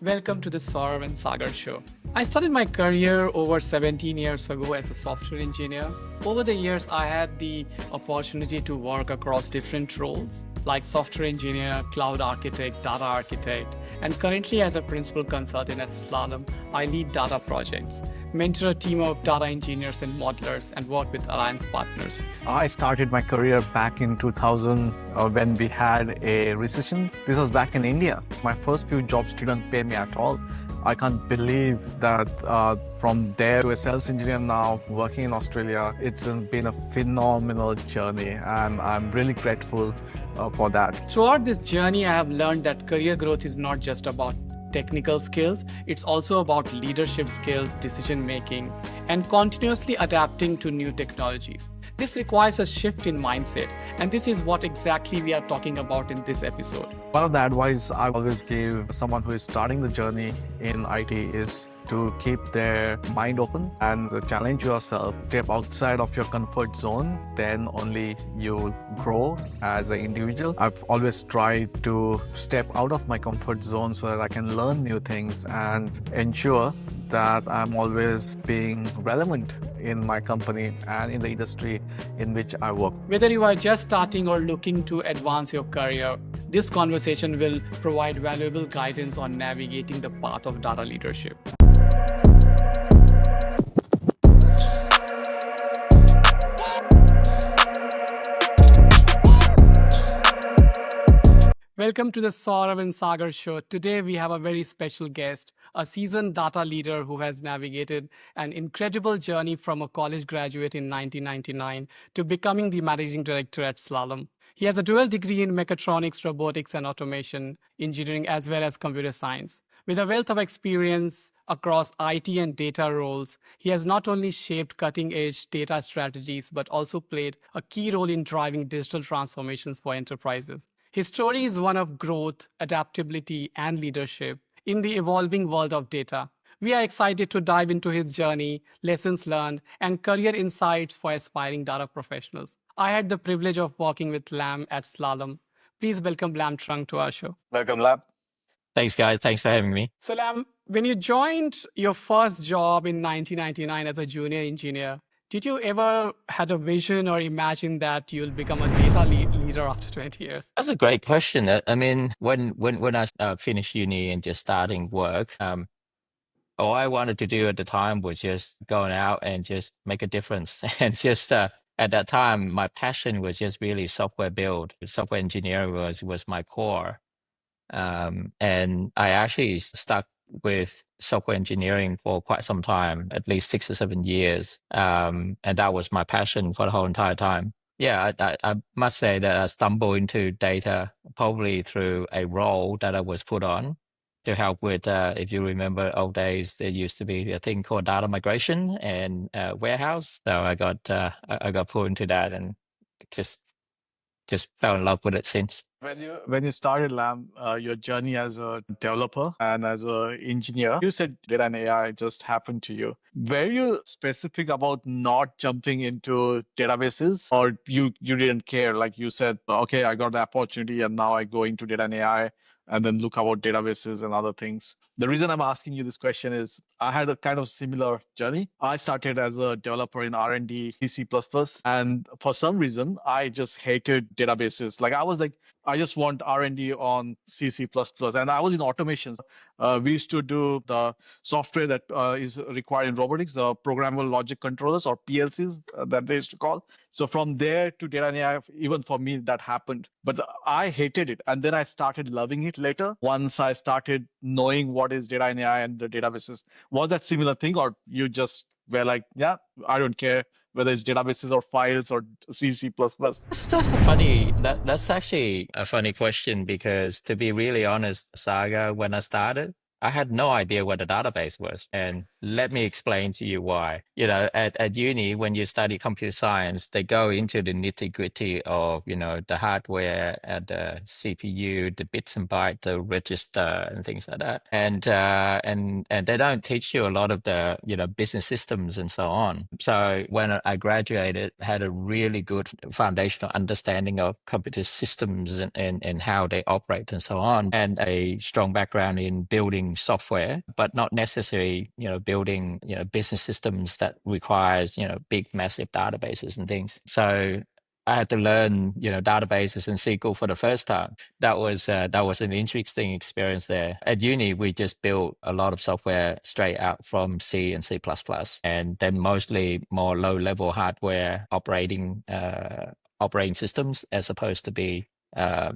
Welcome to the Saurabh Sagar Show. I started my career over 17 years ago as a software engineer. Over the years, I had the opportunity to work across different roles like software engineer, cloud architect, data architect, and currently as a principal consultant at Slalom, I lead data projects, mentor a team of data engineers and modelers, and work with alliance partners. I started my career back in 2000 when we had a recession. This was back in India. My first few jobs didn't pay me at all. I can't believe that from there to a sales engineer now working in Australia, it's been a phenomenal journey and I'm really grateful for that. Throughout this journey, I have learned that career growth is not just about technical skills, it's also about leadership skills, decision making, and continuously adapting to new technologies. This requires a shift in mindset, and this is what exactly we are talking about in this episode. One of the advice I always give someone who is starting the journey in IT is to keep their mind open and challenge yourself, step outside of your comfort zone, then only you'll grow as an individual. I've always tried to step out of my comfort zone so that I can learn new things and ensure that I'm always being relevant in my company and in the industry in which I work. Whether you are just starting or looking to advance your career, this conversation will provide valuable guidance on navigating the path of data leadership. Welcome to the Saurabh Sagar Show. Today we have a very special guest, a seasoned data leader who has navigated an incredible journey from a college graduate in 1999 to becoming the managing director at Slalom. He has a dual degree in mechatronics, robotics, and automation engineering, as well as computer science. With a wealth of experience across IT and data roles, he has not only shaped cutting edge data strategies, but also played a key role in driving digital transformations for enterprises. His story is one of growth, adaptability, and leadership in the evolving world of data. We are excited to dive into his journey, lessons learned, and career insights for aspiring data professionals. I had the privilege of working with Lam at Slalom. Please welcome Lam Truong to our show. Welcome, Lab. Thanks, guys. Thanks for having me. So, Lam, when you joined your first job in 1999 as a junior engineer, did you ever had a vision or imagine that you'll become a data leader after 20 years? That's a great question. I mean, when I finished uni and just starting work, all I wanted to do at the time was just going out and just make a difference. And just at that time, my passion was just really software build. Software engineering was my core. And I actually stuck with software engineering for quite some time, at least 6 or 7 years. And that was my passion for the whole entire time. Yeah, I must say that I stumbled into data probably through a role that I was put on to help with, if you remember old days, there used to be a thing called data migration and warehouse. So I got put into that and just fell in love with it since. When you started Lam, your journey as a developer and as an engineer, you said data and AI just happened to you. Were you specific about not jumping into databases, or you didn't care? Like you said, okay, I got the opportunity and now I go into data and AI and then look about databases and other things. The reason I'm asking you this question is I had a kind of similar journey. I started as a developer in R&D, C++, and for some reason, I just hated databases. Like I was like, I just want R&D on C++. And I was in automations. We used to do the software that is required in robotics, the programmable logic controllers or PLCs that they used to call. So from there to data and AI, even for me, that happened. But I hated it. And then I started loving it later once I started knowing what is data and AI and the databases. Was that similar thing, or you just were like, yeah, I don't care whether it's databases or files or C++? That's actually a funny question because to be really honest, Saga, when I started, I had no idea what a database was. And let me explain to you why. At uni, when you study computer science, they go into the nitty gritty of, the hardware and the CPU, the bits and bytes, the register and things like that. And they don't teach you a lot of the, business systems and so on. So when I graduated, I had a really good foundational understanding of computer systems and how they operate and so on, and a strong background in building building software, but not necessarily, building, business systems that requires, big, massive databases and things. So I had to learn, databases and SQL for the first time. That was an interesting experience there. At uni, we just built a lot of software straight out from C and C++, and then mostly more low-level hardware operating systems as opposed to be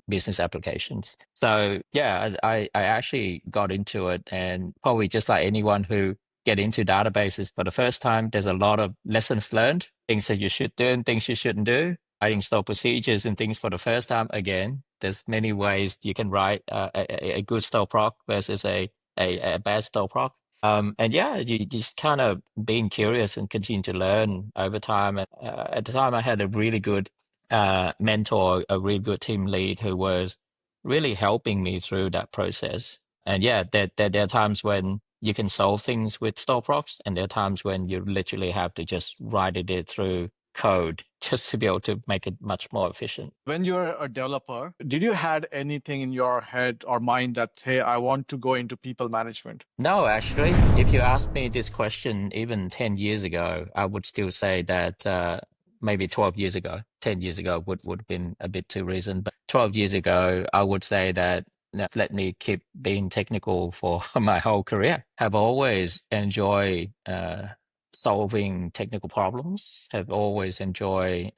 business applications. So yeah, I actually got into it, and probably just like anyone who get into databases for the first time, there's a lot of lessons learned, things that you should do and things you shouldn't do. Writing store procedures and things for the first time. Again, there's many ways you can write a good store proc versus a bad store proc. And yeah, you just kind of being curious and continue to learn over time. And, at the time, I had a really good mentor, a really good team lead who was really helping me through that process. And yeah, there are times when you can solve things with store procs, and there are times when you literally have to just write it through code just to be able to make it much more efficient. When you're a developer, did you had anything in your head or mind that, hey, I want to go into people management? No, actually, if you asked me this question even 10 years ago, I would still say that maybe 12 years ago, 10 years ago would have been a bit too recent. But 12 years ago, I would say that let me keep being technical for my whole career. Have always enjoyed solving technical problems, have always enjoyed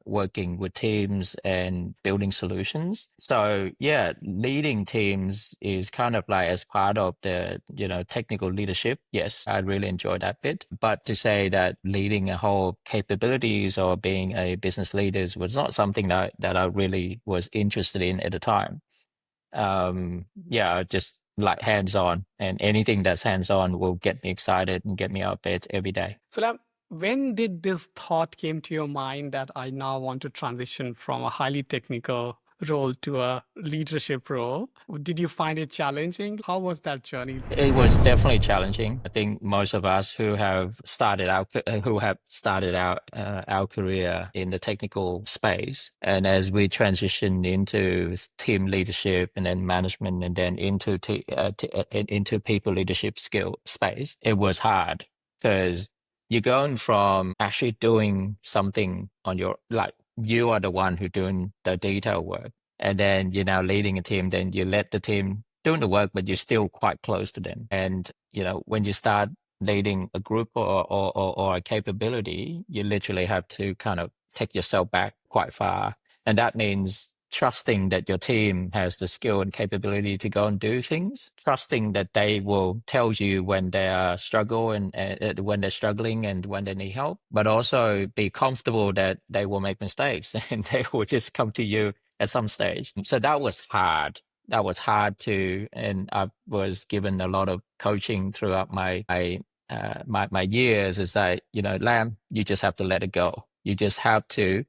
working with teams and building solutions. So yeah, leading teams is kind of like as part of the, technical leadership. Yes, I really enjoy that bit. But to say that leading a whole capabilities or being a business leader was not something that I really was interested in at the time. Yeah, just like hands-on, and anything that's hands-on will get me excited and get me out of bed every day. So, Lam, when did this thought came to your mind that I now want to transition from a highly technical role to a leadership role? Did you find it challenging? How was that journey? It was definitely challenging. I think most of us who have started out our career in the technical space, and as we transition into team leadership and then management, and then into people leadership skill space, it was hard because you're going from actually doing something on your, like, you are the one who doing the detail work, and then you're now leading a team. Then you let the team doing the work, but you're still quite close to them. And when you start leading a group or a capability, you literally have to kind of take yourself back quite far, and that means trusting that your team has the skill and capability to go and do things, trusting that they will tell you when they are struggle and when they're struggling and when they need help, but also be comfortable that they will make mistakes and they will just come to you at some stage. So that was hard. That was hard to, and I was given a lot of coaching throughout my years. Is like, Lam, you just have to let it go. You just have to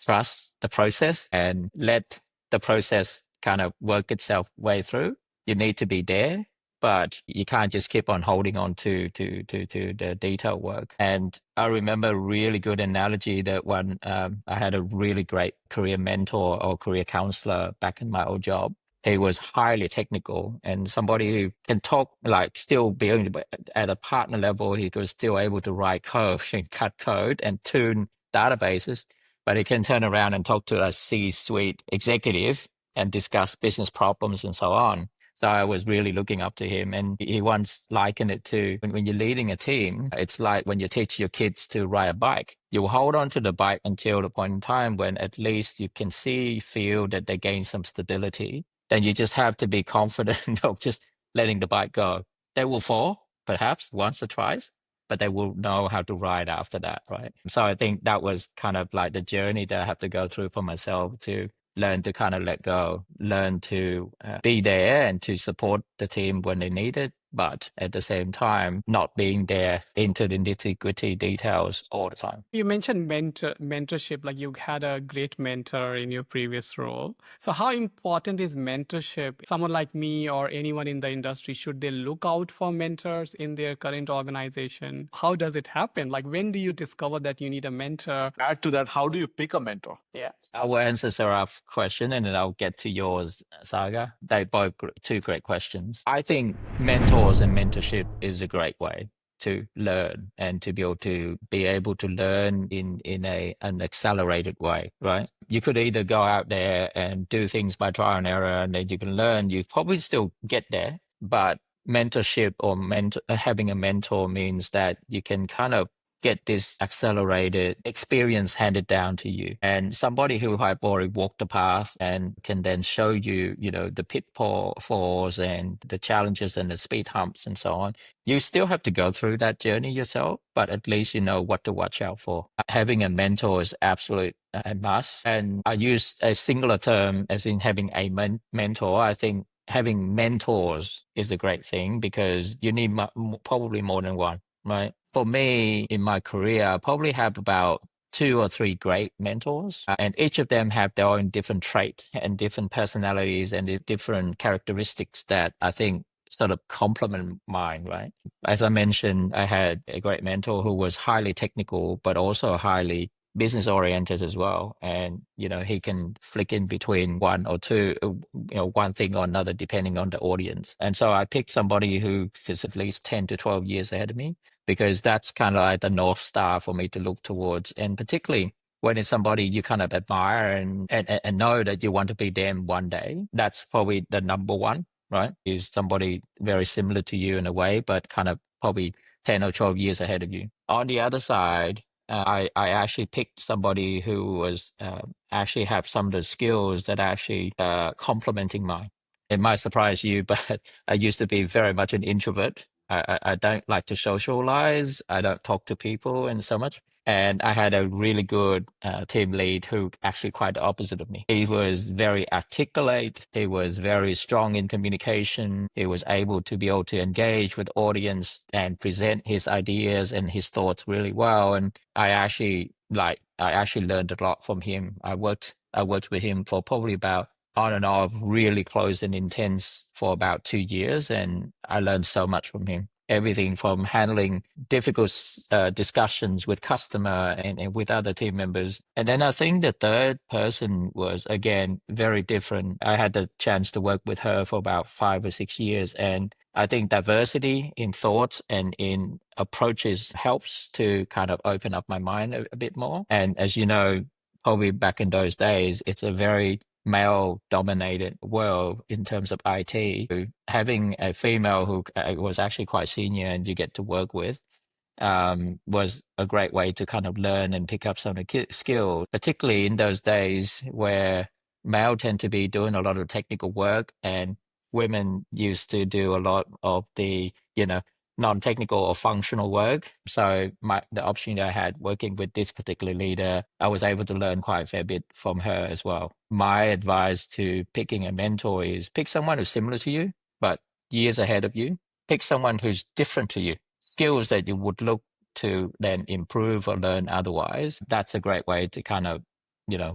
trust the process and let the process kind of work itself way through. You need to be there, but you can't just keep on holding on to the detail work. And I remember a really good analogy that when I had a really great career mentor or career counselor back in my old job. He was highly technical and somebody who can talk, like still being at a partner level. He was still able to write code and cut code and tune databases, but he can turn around and talk to a C-suite executive and discuss business problems and so on. So I was really looking up to him, and he once likened it to when you're leading a team, it's like when you teach your kids to ride a bike. You will hold on to the bike until the point in time when at least you can feel that they gain some stability. Then you just have to be confident of just letting the bike go. They will fall, perhaps once or twice, but they will know how to ride after that, right? So I think that was kind of like the journey that I have to go through for myself to learn to kind of let go, learn to be there and to support the team when they need it, but at the same time, not being there into the nitty-gritty details all the time. You mentioned mentorship, like you had a great mentor in your previous role. So, how important is mentorship? Someone like me or anyone in the industry, should they look out for mentors in their current organization? How does it happen? Like, when do you discover that you need a mentor? Add to that, how do you pick a mentor? Yeah. I will answer Saraph's question and then I'll get to yours, Saga. They both two great questions. I think mentors and mentorship is a great way to learn and to be able to learn in an accelerated way, right? You could either go out there and do things by trial and error and then you can learn. You probably still get there, but mentorship or having a mentor means that you can kind of get this accelerated experience handed down to you, and somebody who have already walked the path and can then show you, the pitfalls and the challenges and the speed humps and so on. You still have to go through that journey yourself, but at least you know what to watch out for. Having a mentor is absolute a must, and I use a singular term as in having a mentor. I think having mentors is a great thing because you need probably more than one, right? For me, in my career, I probably have about 2 or 3 great mentors, and each of them have their own different traits and different personalities and different characteristics that I think sort of complement mine, right? As I mentioned, I had a great mentor who was highly technical, but also highly business oriented as well. And, he can flick in between one or two, one thing or another, depending on the audience. And so I picked somebody who is at least 10 to 12 years ahead of me, because that's kind of like the North Star for me to look towards. And particularly when it's somebody you kind of admire and know that you want to be them one day, that's probably the number one, right? Is somebody very similar to you in a way, but kind of probably 10 or 12 years ahead of you. On the other side, I actually picked somebody who was actually have some of the skills that actually complementing mine. It might surprise you, but I used to be very much an introvert. I don't like to socialize. I don't talk to people and so much. And I had a really good team lead who actually quite the opposite of me. He was very articulate. He was very strong in communication. He was able to engage with audience and present his ideas and his thoughts really well. And I actually learned a lot from him. I worked with him for probably about on and off, really close and intense for about 2 years. And I learned so much from him. Everything from handling difficult discussions with customer and with other team members. And then I think the third person was, again, very different. I had the chance to work with her for about 5 or 6 years. And I think diversity in thoughts and in approaches helps to kind of open up my mind a bit more. And as you know, probably back in those days, it's a very male-dominated world in terms of IT. Having a female who was actually quite senior and you get to work with was a great way to kind of learn and pick up some of the skills, particularly in those days where male tend to be doing a lot of technical work and women used to do a lot of the, non-technical or functional work. So the opportunity I had working with this particular leader, I was able to learn quite a fair bit from her as well. My advice to picking a mentor is pick someone who's similar to you, but years ahead of you. Pick someone who's different to you. Skills that you would look to then improve or learn otherwise. That's a great way to kind of,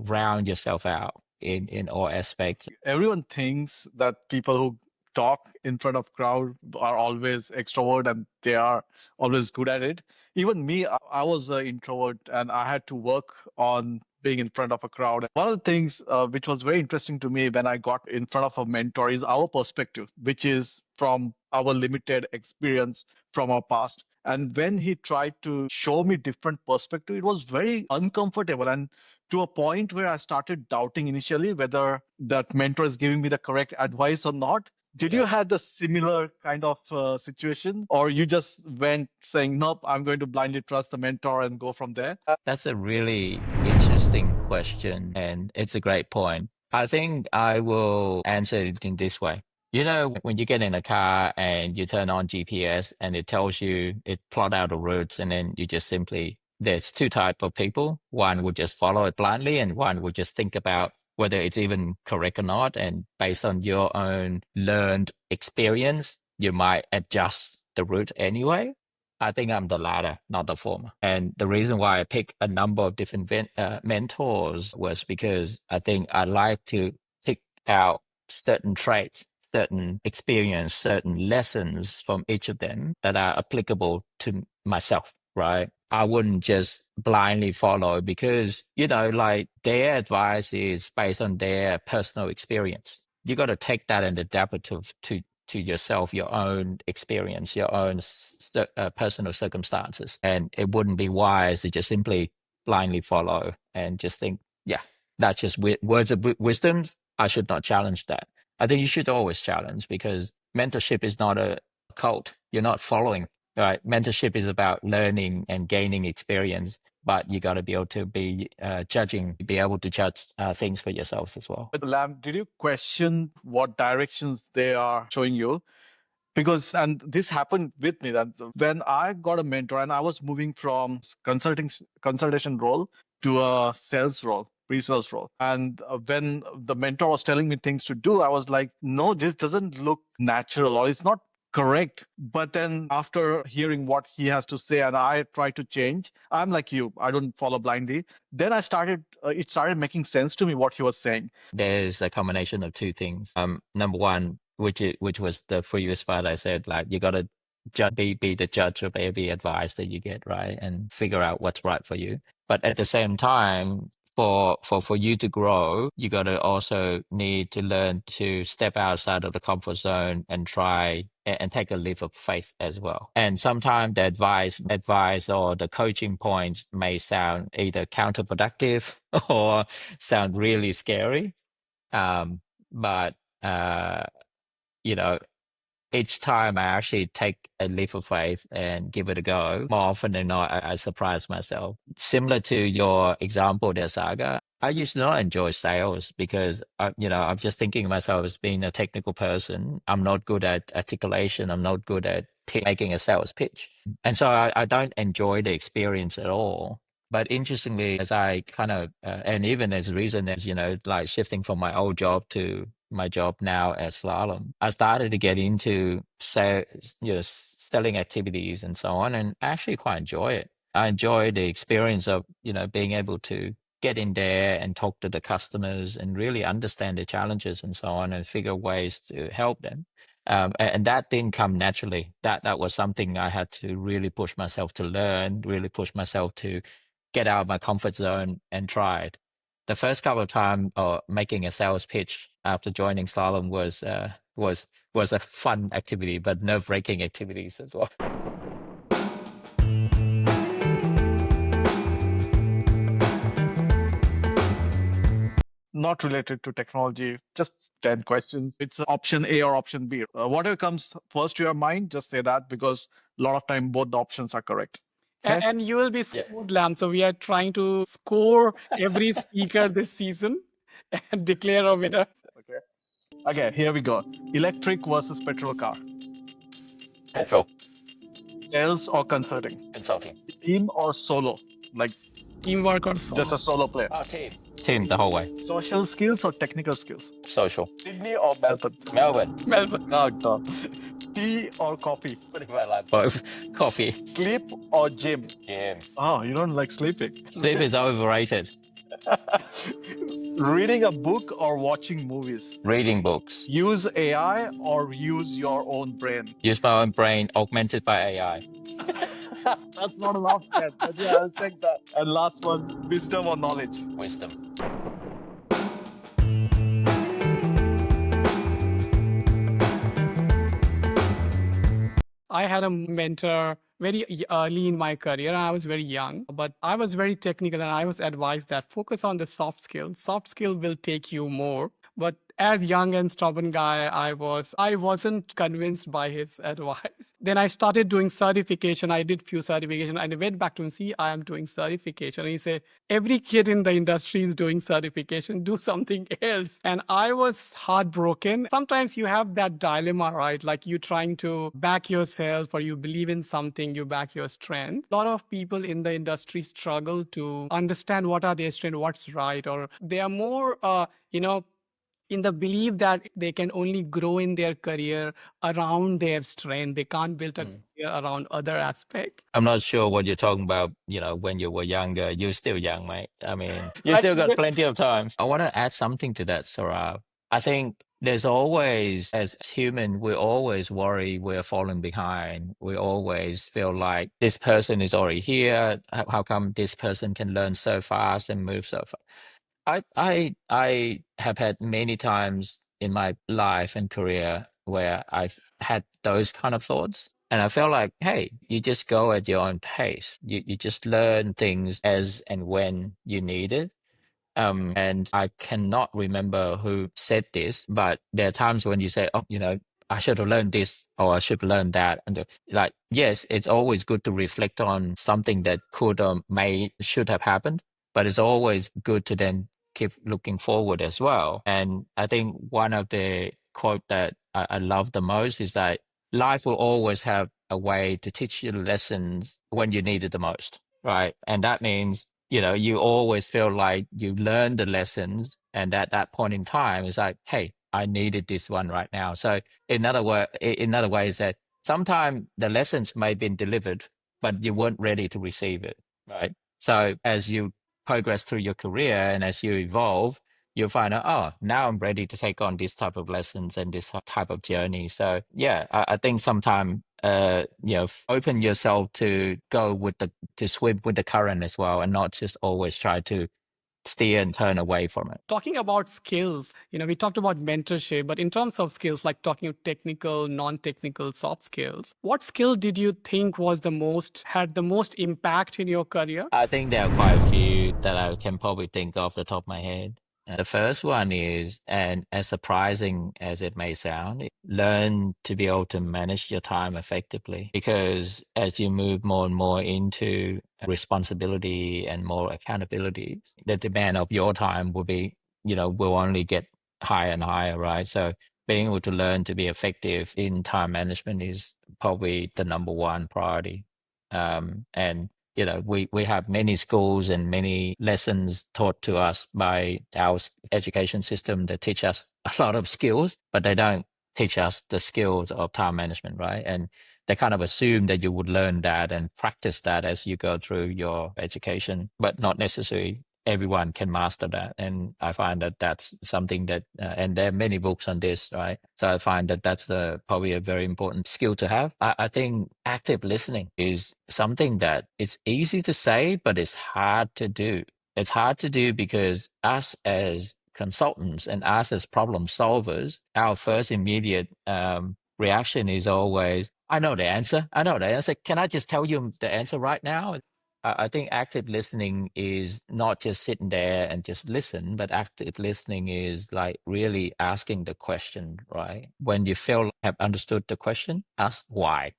round yourself out in all aspects. Everyone thinks that people who talk in front of crowd are always extrovert and they are always good at it. Even me, I was an introvert and I had to work on being in front of a crowd. One of the things which was very interesting to me when I got in front of a mentor is our perspective, which is from our limited experience from our past. And when he tried to show me different perspective, it was very uncomfortable and to a point where I started doubting initially whether that mentor is giving me the correct advice or not. Did you Yeah. have the similar kind of situation, or you just went saying, "Nope, I'm going to blindly trust the mentor and go from there"? That's a really interesting question, and it's a great point. I think I will answer it in this way. When you get in a car and you turn on GPS and it plot out the routes, and then you just simply, there's two type of people. One would just follow it blindly, and one would just think about whether it's even correct or not. And based on your own learned experience, you might adjust the route anyway. I think I'm the latter, not the former. And the reason why I picked a number of different mentors was because I think I like to pick out certain traits, certain experience, certain lessons from each of them that are applicable to myself, right? I wouldn't just blindly follow because, like their advice is based on their personal experience. You got to take that and adapt it to yourself, your own experience, your own personal circumstances. And it wouldn't be wise to just simply blindly follow and just think, yeah, that's just words of wisdom. I should not challenge that. I think you should always challenge because mentorship is not a cult. You're not following, right? Mentorship is about learning and gaining experience, but you got to be able to be be able to judge things for yourselves as well. But Lam, did you question what directions they are showing you? Because, and this happened with me, that when I got a mentor and I was moving from consultation role to a sales role, pre-sales role, and when the mentor was telling me things to do, I was like, no, this doesn't look natural or it's not correct. But then after hearing what he has to say and I try to change, I'm like you, I don't follow blindly. Then it started making sense to me what he was saying. There's a combination of two things. Number one, which was the previous part I said, like you gotta be the judge of every advice that you get, right? And figure out what's right for you. But at the same time, for you to grow, you gotta also need to learn to step outside of the comfort zone and try and take a leap of faith as well. And sometimes the advice or the coaching points may sound either counterproductive or sound really scary. But you know, each time I actually take a leap of faith and give it a go, more often than not, I surprise myself. Similar to your example there, Saga, I used to not enjoy sales because, I'm just thinking of myself as being a technical person. I'm not good at articulation. I'm not good at making a sales pitch. And so I don't enjoy the experience at all. But interestingly, as I kind of, and even as recent as, like shifting from my old job to my job now at Slalom, I started to get into selling activities and so on, and I actually quite enjoy it. I enjoy the experience of being able to get in there and talk to the customers and really understand the challenges and so on, and figure ways to help them. And that didn't come naturally. That was something I had to really push myself to learn, really push myself to get out of my comfort zone and try it. The first couple of times making a sales pitch after joining Slalom was a fun activity, but nerve-wracking activities as well. Not related to technology, just 10 questions. It's option A or option B. Whatever comes first to your mind, just say that because a lot of time both the options are correct. Okay. And you will be scored, Lam. So we are trying to score every speaker this season and declare a winner. Okay. Okay, here we go. Electric versus petrol car. Petrol. Sales or consulting. Consulting. Team or solo. Like Teamwork or solo. just a solo player. Oh, team. Team the whole way. Social skills or technical skills. Social. Sydney or Melbourne. Melbourne. Melbourne. No, no. Tea or coffee. What if I like both? Coffee. Sleep or gym. Gym. Oh, you don't like sleeping. Sleep is overrated. Reading a book or watching movies. Reading books. Use AI or use your own brain. Use my own brain augmented by AI. That's not an option, but yeah, I'll take that. And last one, wisdom or knowledge. Wisdom. I had a mentor very early in my career, and I was very young, but I was very technical, and I was advised that focus on the soft skills. Soft skill will take you more. But as young and stubborn guy I wasn't convinced by his advice. Then I started doing certification. I did few certification, and I went back to him, see, I am doing certification. And he said, every kid in the industry is doing certification, do something else. And I was heartbroken. Sometimes you have that dilemma, right? Like you trying to back yourself, or you believe in something, you back your strength. A lot of people in the industry struggle to understand what are their strengths, what's right, or they are more in the belief that they can only grow in their career around their strength. They can't build a career around other aspects. I'm not sure what you're talking about, when you were younger. You're still young, mate. I mean, you Like still got plenty of time. I want to add something to that, Saurabh. I think there's always, as human, we always worry we're falling behind. We always feel like this person is already here. How come this person can learn so fast and move so fast? I have had many times in my life and career where I've had those kind of thoughts. And I felt like, hey, you just go at your own pace. You just learn things as and when you need it. And I cannot remember who said this, but there are times when you say, oh, I should have learned this or I should learn that. And like, yes, it's always good to reflect on something that could or should have happened, but it's always good to then keep looking forward as well. And I think one of the quote that I love the most is that life will always have a way to teach you lessons when you need it the most, right? And that means you always feel like you learn the lessons, and at that point in time, it's like, hey, I needed this one right now. So in other ways, that sometimes the lessons may have been delivered, but you weren't ready to receive it, right? So as you progress through your career and as you evolve, you'll find out, oh, now I'm ready to take on this type of lessons and this type of journey. So yeah, I think sometimes open yourself to to swim with the current as well, and not just always try to steer and turn away from it. Talking about skills, we talked about mentorship, but in terms of skills, like talking technical, non-technical, soft skills, what skill did you think had the most impact in your career? I think there are quite a few that I can probably think off the top of my head. The first one is, and as surprising as it may sound, learn to be able to manage your time effectively. Because as you move more and more into responsibility and more accountability, the demand of your time will only get higher and higher, right? So being able to learn to be effective in time management is probably the number one priority. And we have many schools and many lessons taught to us by our education system that teach us a lot of skills, but they don't teach us the skills of time management, right? And they kind of assume that you would learn that and practice that as you go through your education, but not necessarily everyone can master that. And I find that that's something that, and there are many books on this, right? So I find that that's probably a very important skill to have. I think active listening is something that it's easy to say, but it's hard to do. It's hard to do because us as consultants and us as problem solvers, our first immediate reaction is always, I know the answer. I know the answer. Can I just tell you the answer right now? I think active listening is not just sitting there and just listen, but active listening is like really asking the question, right? When you feel like have understood the question, ask why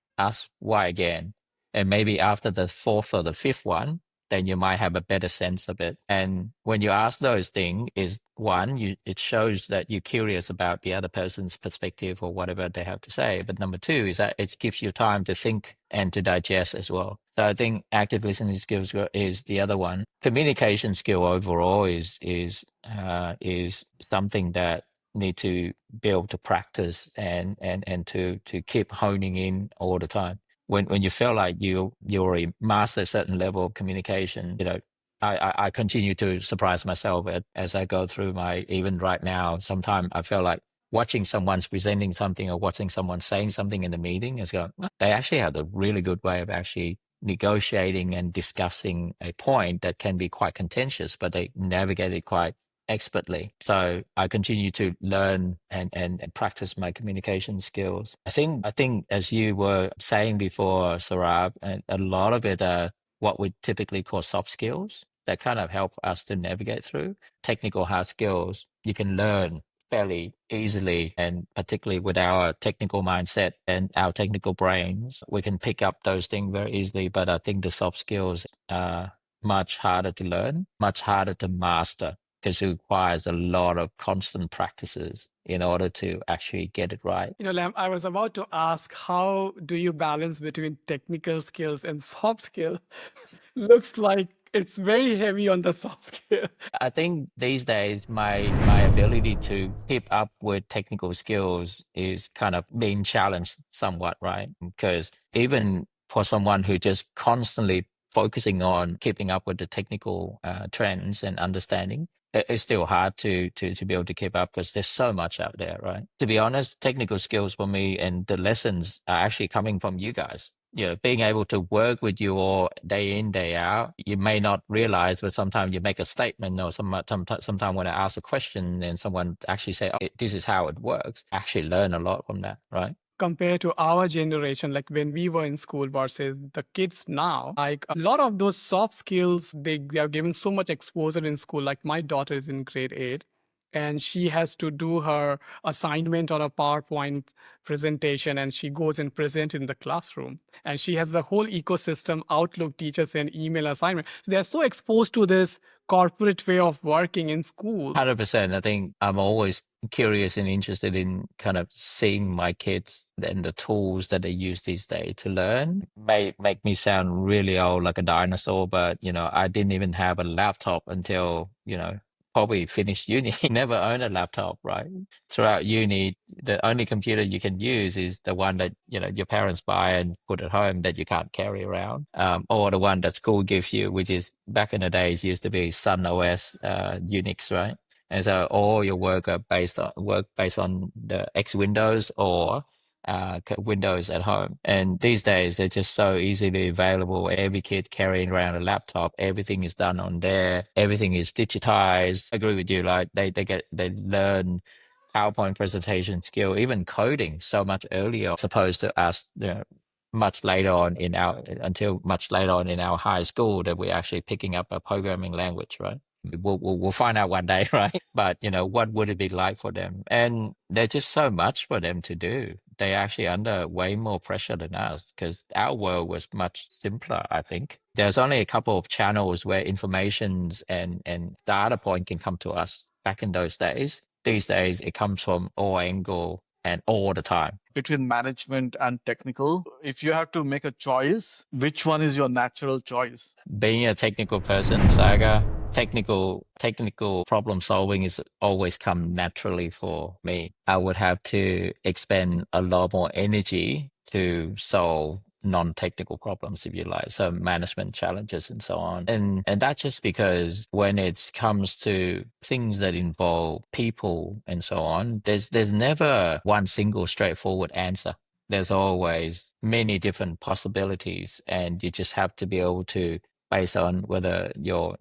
again. And maybe after the fourth or the fifth one, then you might have a better sense of it. And when you ask those things, is one, it shows that you're curious about the other person's perspective or whatever they have to say. But number two is that it gives you time to think and to digest as well. So I think active listening skills is the other one. Communication skill overall is something that need to be able to practice and to keep honing in all the time. When you feel like you already master a certain level of communication, I continue to surprise myself as I go through even right now. Sometimes I feel like watching someone's presenting something or watching someone saying something in the meeting is going, "Well, they actually have a really good way of actually negotiating and discussing a point that can be quite contentious, but they navigate it quite expertly." So I continue to learn and practice my communication skills. I think as you were saying before, Saurabh, and a lot of it are what we typically call soft skills that kind of help us to navigate through. Technical hard skills you can learn fairly easily, and particularly with our technical mindset and our technical brains, we can pick up those things very easily. But I think the soft skills are much harder to learn, much harder to master, because it requires a lot of constant practices in order to actually get it right. Lam, I was about to ask, how do you balance between technical skills and soft skill? Looks like It's very heavy on the soft skill. I think these days my ability to keep up with technical skills is kind of being challenged somewhat, right? Because even for someone who just constantly focusing on keeping up with the technical trends and understanding, it's still hard to be able to keep up because there's so much out there, right? To be honest, technical skills for me and the lessons are actually coming from you guys. You know, being able to work with you all day in, day out, you may not realize, but sometimes you make a statement or sometime when I ask a question and someone actually say, oh, this is how it works, I actually learn a lot from that, right? Compared to our generation, like when we were in school versus the kids now, like a lot of those soft skills, they are given so much exposure in school. Like my daughter is in grade 8 and she has to do her assignment on a PowerPoint presentation and she goes and present in the classroom. And she has the whole ecosystem, Outlook, teachers and email assignment. So they're so exposed to this corporate way of working in school. 100%. I think I'm always curious and interested in kind of seeing my kids and the tools that they use these days to learn. May make me sound really old like a dinosaur, but you know, I didn't even have a laptop until, you know, probably finished uni. Never owned a laptop, right? Throughout uni, the only computer you can use is the one that, you know, your parents buy and put at home that you can't carry around, or the one that school gives you, which is back in the days used to be Sun OS, Unix, right? And so all your work are based on the X Windows or Windows at home. And these days they're just so easily available. Every kid carrying around a laptop, everything is done on there. Everything is digitized. I agree with you. Like they learn PowerPoint presentation skill, even coding so much earlier, opposed to us, you know, much later on in our until much later on in our high school that we're actually picking up a programming language, right? We'll find out one day, right? But you know, what would it be like for them? And there's just so much for them to do. They actually under way more pressure than us because our world was much simpler. I think there's only a couple of channels where informations and data point can come to us. Back in those days, these days it comes from all angle and all the time. Between management and technical, if you have to make a choice, which one is your natural choice? Being a technical person, Saga, technical problem solving is always come naturally for me. I would have to expend a lot more energy to solve non-technical problems, if you like, so management challenges and so on. And that's just because when it comes to things that involve people and so on, there's never one single straightforward answer. There's always many different possibilities, and you just have to be able to, based on whether your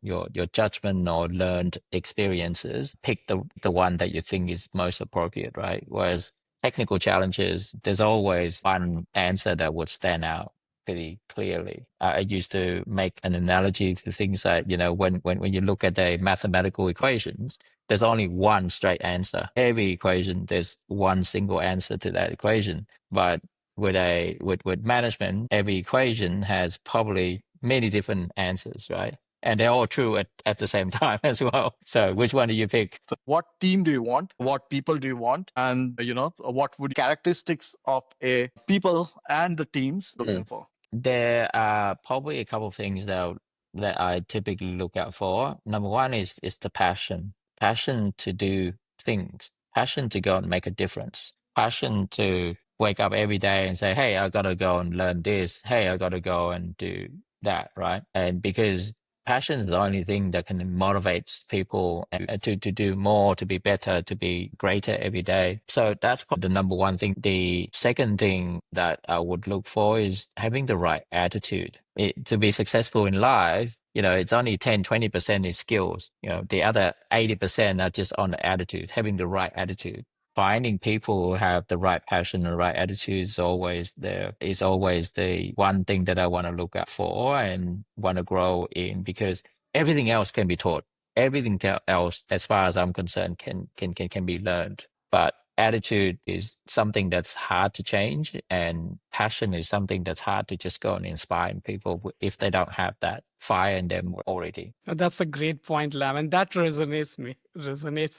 judgment or learned experiences, pick the one that you think is most appropriate, right? Whereas technical challenges, there's always one answer that would stand out pretty clearly. I used to make an analogy to things like, you know, when you look at the mathematical equations, there's only one straight answer. Every equation, there's one single answer to that equation. But with management, every equation has probably many different answers, right? And they're all true at the same time as well. So which one do you pick? So what team do you want? What people do you want? And what would characteristics of a people and the teams looking for? There are probably a couple of things that I typically look out for. Number one is the passion to do things, passion to go and make a difference, passion to wake up every day and say, "Hey, I gotta go and learn this. Hey, I gotta go and do that." Right? And because passion is the only thing that can motivate people to do more, to be better, to be greater every day. So that's the number one thing. The second thing that I would look for is having the right attitude. To be successful in life, you know, it's only 10-20% is skills. You know, the other 80% are just on the attitude, having the right attitude. Finding people who have the right passion and the right attitude is always the one thing that I want to look out for and want to grow in, because everything else can be taught. Everything else, as far as I'm concerned, can be learned. But attitude is something that's hard to change, and passion is something that's hard to just go and inspire people if they don't have that fire in them already. That's a great point, Lam, and that resonates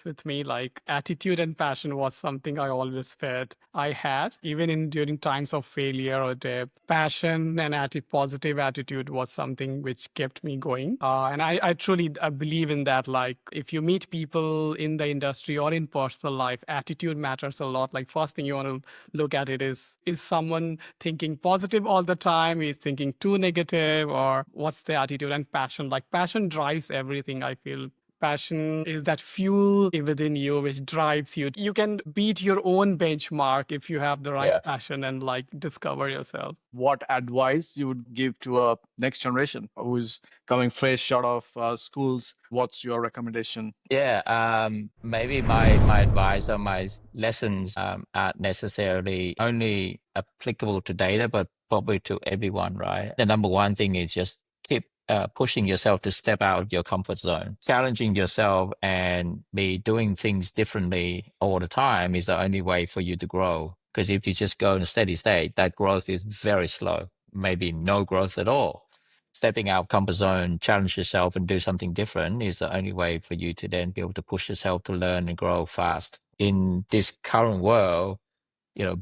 with me. Like attitude and passion was something I always felt I had, even in during times of failure or doubt. Passion and positive attitude was something which kept me going. And I truly believe in that. Like if you meet people in the industry or in personal life, attitude matters a lot. Like first thing you want to look at it is someone thinking positive all the time? Is thinking too negative, or what's the attitude? And passion, like passion drives everything, I feel. Passion is that fuel within you which drives you. You can beat your own benchmark if you have the right Yeah. passion and like discover yourself. What advice you would give to a next generation who's coming fresh out of schools? What's your recommendation? Yeah, maybe my advice or my lessons aren't necessarily only applicable to data, but probably to everyone, right? The number one thing is just keep pushing yourself to step out of your comfort zone. Challenging yourself and be doing things differently all the time is the only way for you to grow. Because if you just go in a steady state, that growth is very slow, maybe no growth at all. Stepping out comfort zone, challenge yourself and do something different is the only way for you to then be able to push yourself to learn and grow fast. In this current world,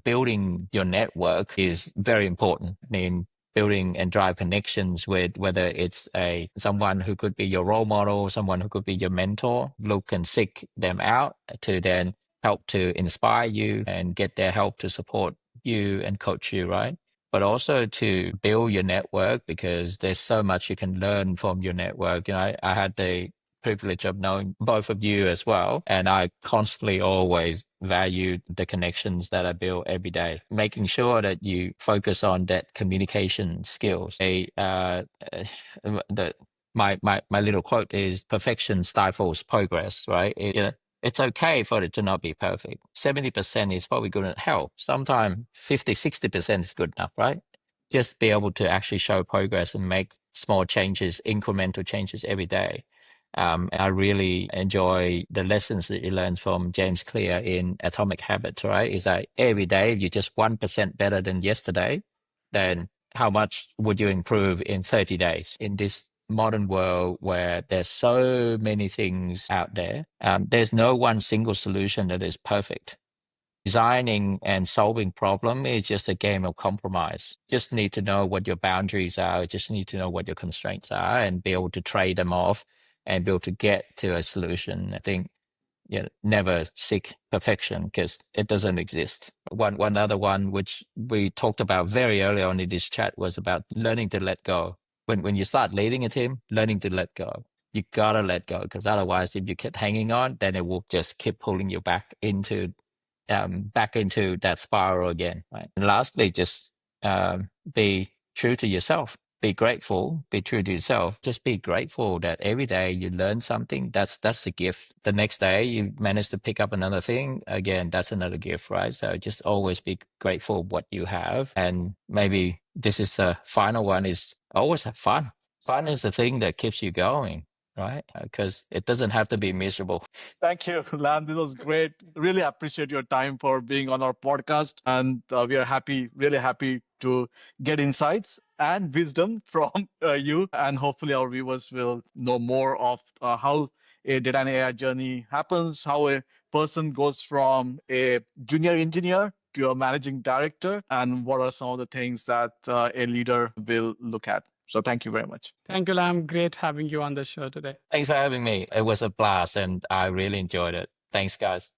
building your network is very important. I mean, building and drive connections with whether it's someone who could be your role model, someone who could be your mentor. Look and seek them out to then help to inspire you and get their help to support you and coach you, right? But also to build your network, because there's so much you can learn from your network. I had the privilege of knowing both of you as well. And I constantly always value the connections that I build every day, making sure that you focus on that communication skills. My little quote is perfection stifles progress, right? It's okay for it to not be perfect. 70% is probably good at help. Sometimes 50, 60% is good enough, right? Just be able to actually show progress and make small changes, incremental changes every day. I really enjoy the lessons that you learn from James Clear in Atomic Habits, right? Is that every day you're just 1% better than yesterday, then how much would you improve in 30 days? In this modern world where there's so many things out there, there's no one single solution that is perfect. Designing and solving problem is just a game of compromise. Just need to know what your boundaries are. Just need to know what your constraints are and be able to trade them off and be able to get to a solution. I think never seek perfection because it doesn't exist. One other one which we talked about very early on in this chat was about learning to let go. When you start leading a team, learning to let go. You gotta let go, because otherwise, if you keep hanging on, then it will just keep pulling you back into that spiral again, right? And lastly, just be true to yourself. Be grateful. Be true to yourself. Just be grateful that every day you learn something. That's a gift. The next day you manage to pick up another thing. Again, that's another gift, right? So just always be grateful what you have. And maybe this is the final one: is always have fun. Fun is the thing that keeps you going, right? Because it doesn't have to be miserable. Thank you, Lam. This was great. Really appreciate your time for being on our podcast. And we are really happy to get insights and wisdom from you. And hopefully, our viewers will know more of how a data and AI journey happens, how a person goes from a junior engineer to a managing director, and what are some of the things that a leader will look at. So, thank you very much. Thank you, Lam. Great having you on the show today. Thanks for having me. It was a blast and I really enjoyed it. Thanks, guys.